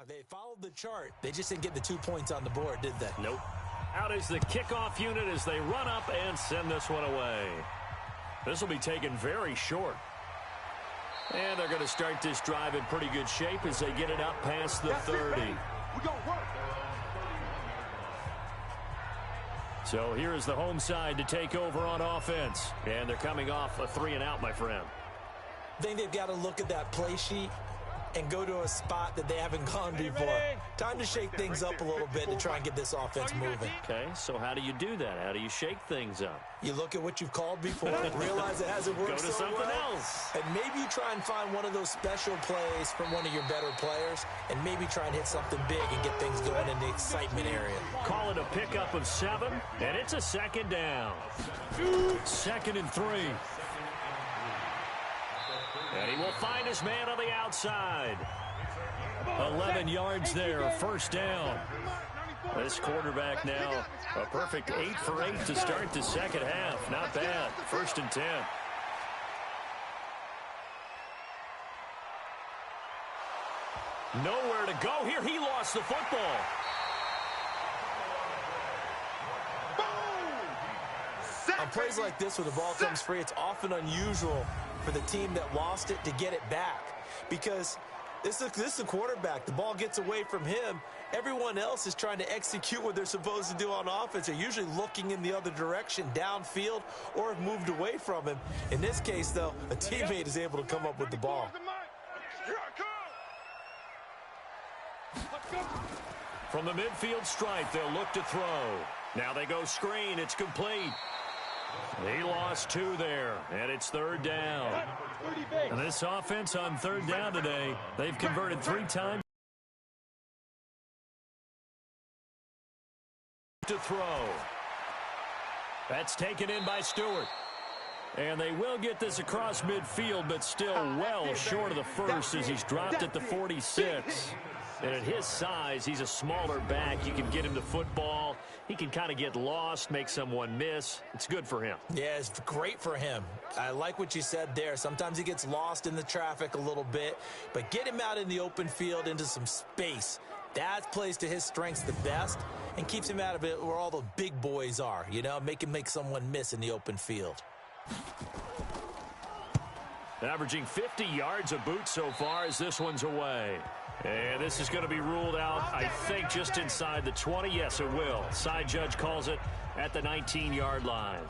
they followed the chart. They just didn't get the 2 points on the board, did they? Nope. Out is the kickoff unit as they run up and send this one away. This will be taken very short. And they're going to start this drive in pretty good shape as they get it up past the 30. So here is the home side to take over on offense. And they're coming off a 3-and-out, my friend. I think they've got to look at that play sheet and go to a spot that they haven't gone before. Time to shake things up a little bit to try and get this offense moving. Okay, so how do you do that? How do you shake things up? You look at what you've called before, realize it hasn't worked so well. Go to something else. And maybe you try and find one of those special plays from one of your better players, and maybe try and hit something big and get things going in the excitement area. Call it a pickup of 7, and it's a 2nd down. 2nd and 3. And he will find his man on the outside. 11 yards there, 1st down. This quarterback now a perfect 8 for 8 to start the second half. Not bad. 1st and 10. Nowhere to go here. He lost the football. On plays like this where the ball comes free, it's often unusual for the team that lost it to get it back, because this is a quarterback. The ball gets away from him. Everyone else is trying to execute what they're supposed to do on offense. They're usually looking in the other direction, downfield, or have moved away from him. In this case, though, a teammate is able to come up with the ball. From the midfield stripe, they'll look to throw. Now they go screen. It's complete. He lost 2 there, and it's 3rd down. And this offense on 3rd down today, they've converted 3 times to throw. That's taken in by Stewart. And they will get this across midfield, but still well short of the first as he's dropped at the 46. And at his size, he's a smaller back. You can get him the football. He can kind of get lost, make someone miss. It's good for him. Yeah, it's great for him. I like what you said there. Sometimes he gets lost in the traffic a little bit, but get him out in the open field into some space. That plays to his strengths the best and keeps him out of it where all the big boys are, you know, make him make someone miss in the open field. Averaging 50 yards a boot so far as this one's away. And this is going to be ruled out, I think, just inside the 20. Yes, it will. Side judge calls it at the 19-yard line.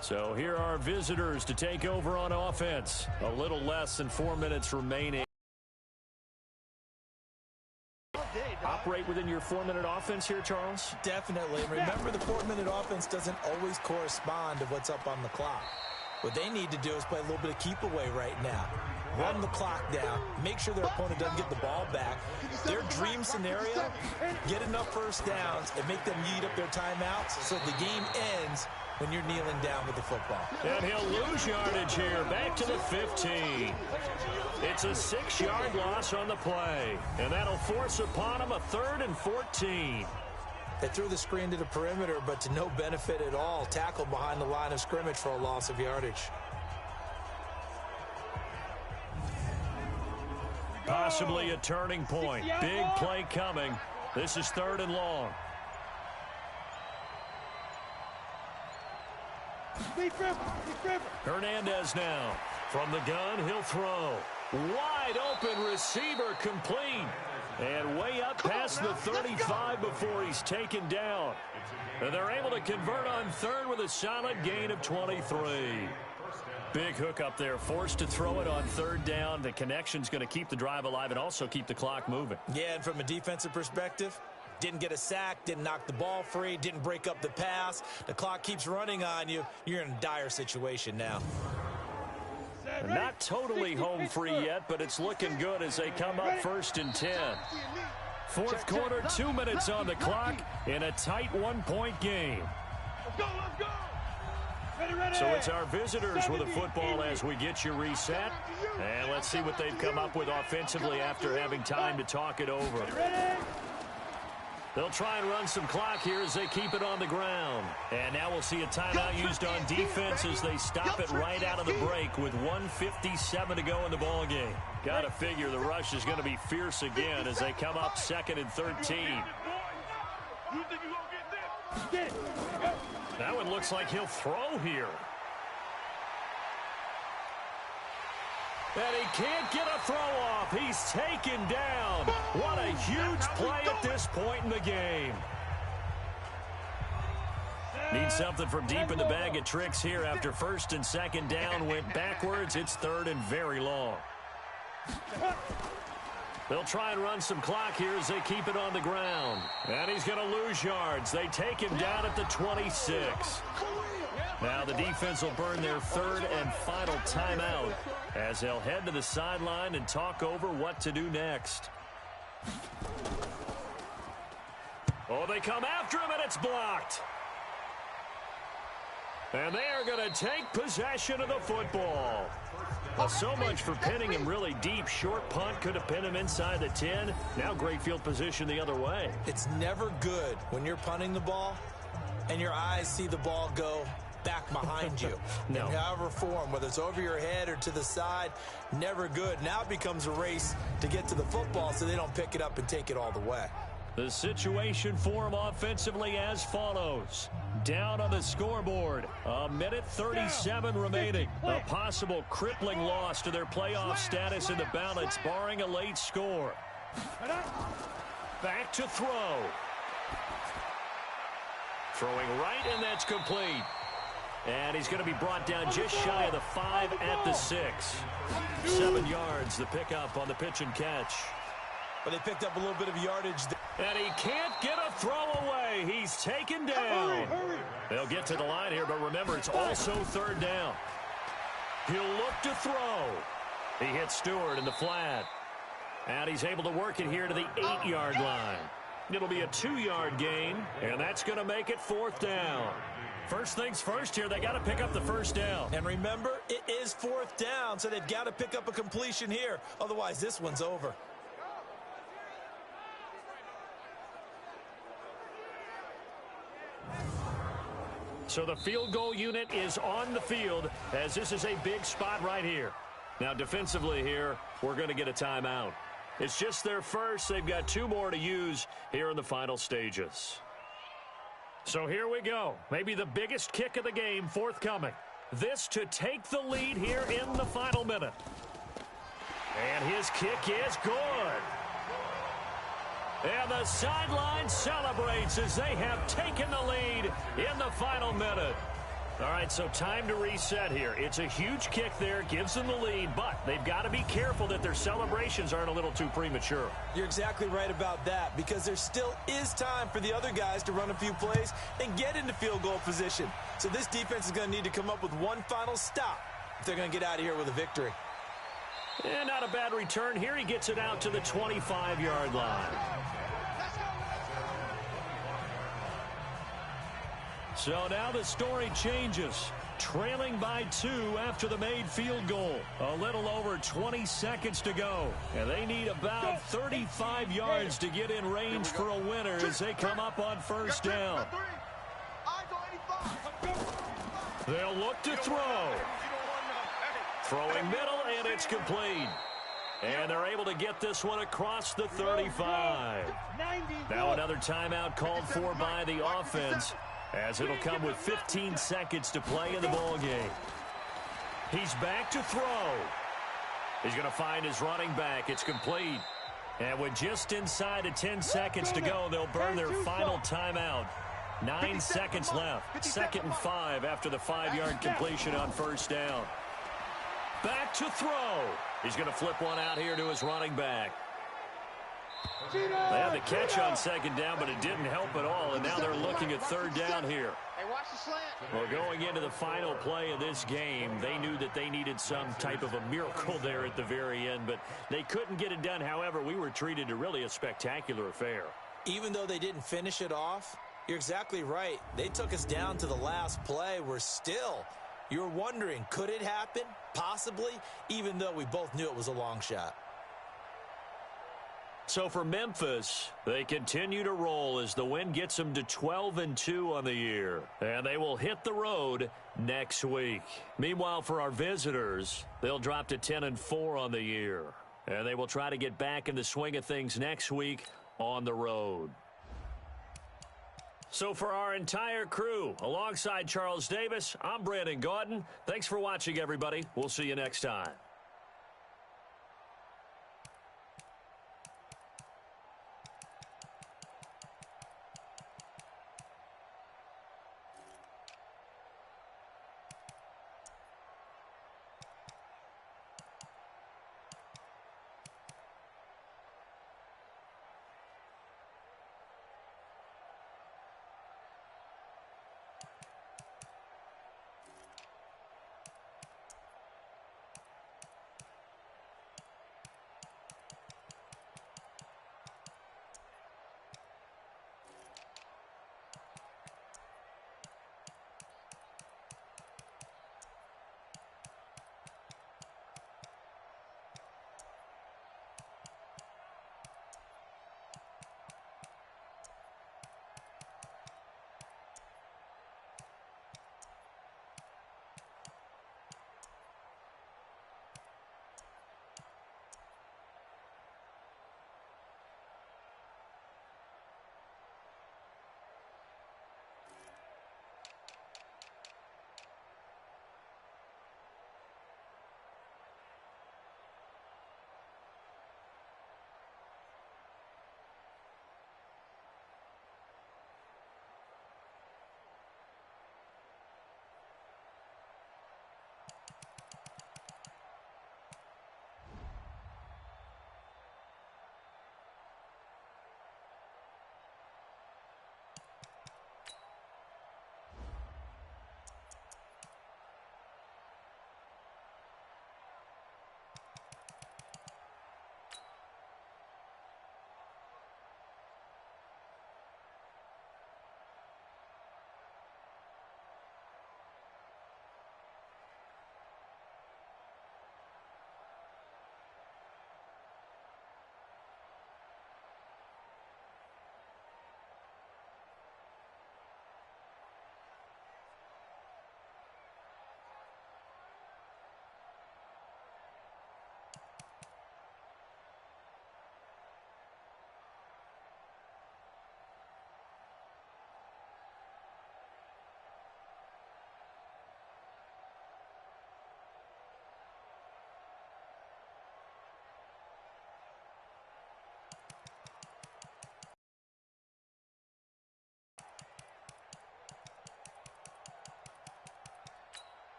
So here are visitors to take over on offense. A little less than 4 minutes remaining. Operate within your 4-minute offense here, Charles? Definitely. Remember, the 4-minute offense doesn't always correspond to what's up on the clock. What they need to do is play a little bit of keep away right now. Run the clock down, make sure their opponent doesn't get the ball back. Their dream scenario, get enough first downs and make them eat up their timeouts so the game ends when you're kneeling down with the football. And he'll lose yardage here, back to the 15. It's a 6-yard loss on the play, and that'll force upon him a 3rd and 14. They threw the screen to the perimeter, but to no benefit at all. Tackled behind the line of scrimmage for a loss of yardage. Possibly a turning point. Big play coming. This is 3rd and long. Hernandez now. From the gun, he'll throw. Wide open receiver complete. And way up past the 35 before he's taken down. And they're able to convert on 3rd with a solid gain of 23. Big hook up there, forced to throw it on 3rd down. The connection's going to keep the drive alive and also keep the clock moving. Yeah, and from a defensive perspective, didn't get a sack, didn't knock the ball free, didn't break up the pass. The clock keeps running on you. You're in a dire situation now. Not totally home free yet, but it's looking good as they come up 1st and 10. 4th quarter, 2 minutes on the clock in a tight 1-point game. Let's go. So it's our visitors with the football as we get you reset. And let's see what they've come up with offensively after having time to talk it over. They'll try and run some clock here as they keep it on the ground. And now we'll see a timeout used on defense as they stop it right out of the break with 1:57 to go in the ball game. Got to figure the rush is going to be fierce again as they come up 2nd and 13. That one looks like he'll throw here. And he can't get a throw off. He's taken down. What a huge play at this point in the game. Need something from deep in the bag of tricks here after 1st and 2nd down went backwards. It's 3rd and very long. They'll try and run some clock here as they keep it on the ground. And he's going to lose yards. They take him down at the 26. Now the defense will burn their 3rd and final timeout as they'll head to the sideline and talk over what to do next. Oh, they come after him, and it's blocked. And they are going to take possession of the football. Well, so much for pinning him really deep. Short punt could have pinned him inside the 10. Now great field position the other way. It's never good when you're punting the ball and your eyes see the ball go back behind you. No. In however form, whether it's over your head or to the side, never good. Now it becomes a race to get to the football so they don't pick it up and take it all the way. The situation for him offensively as follows. Down on the scoreboard, 1:37 remaining. A possible crippling loss to their playoff status in the balance, barring a late score. Back to throw. Throwing right, and that's complete. And he's going to be brought down just shy of the 5 at the 6. 7 yards, the pickup on the pitch and catch. But they picked up a little bit of yardage. And he can't get a throw away. He's taken down. They'll get to the line here, but remember, it's also 3rd down. He'll look to throw. He hits Stewart in the flat. And he's able to work it here to the 8-yard line. It'll be a 2-yard gain, and that's going to make it 4th down. First things first here, they got to pick up the 1st down. And remember, it is 4th down, so they've got to pick up a completion here. Otherwise, this one's over. So the field goal unit is on the field as this is a big spot right here. Now defensively here, we're going to get a timeout. It's just their first. They've got 2 more to use here in the final stages. So here we go. Maybe the biggest kick of the game forthcoming. This to take the lead here in the final minute. And his kick is good. And the sideline celebrates as they have taken the lead in the final minute. All right, so time to reset here. It's a huge kick there, gives them the lead, but they've got to be careful that their celebrations aren't a little too premature. You're exactly right about that, because there still is time for the other guys to run a few plays and get into field goal position. So this defense is going to need to come up with one final stop if they're going to get out of here with a victory. And not a bad return here. He gets it out to the 25-yard line. So now the story changes. Trailing by 2 after the made field goal. A little over 20 seconds to go. And they need about 35 yards to get in range for a winner as they come up on 1st down. They'll look to throw. Throwing middle, and it's complete. And they're able to get this one across the 35. Now another timeout called for by the offense, as it'll come with 15 seconds to play in the ball game. He's back to throw. He's going to find his running back. It's complete. And with just inside of 10 seconds to go, they'll burn their final timeout. 9 seconds left. 2nd and 5 after the 5-yard completion on 1st down. Back to throw. He's going to flip one out here to his running back. They had the catch on 2nd down, but it didn't help at all, and now they're looking at 3rd down here. Well, going into the final play of this game, they knew that they needed some type of a miracle there at the very end, but they couldn't get it done. However, we were treated to really a spectacular affair. Even though they didn't finish it off, you're exactly right. They took us down to the last play. You're wondering, could it happen? Possibly, even though we both knew it was a long shot. So for Memphis, they continue to roll as the win gets them to 12-2 on the year. And they will hit the road next week. Meanwhile, for our visitors, they'll drop to 10-4 on the year. And they will try to get back in the swing of things next week on the road. So for our entire crew, alongside Charles Davis, I'm Brandon Gaudin. Thanks for watching, everybody. We'll see you next time.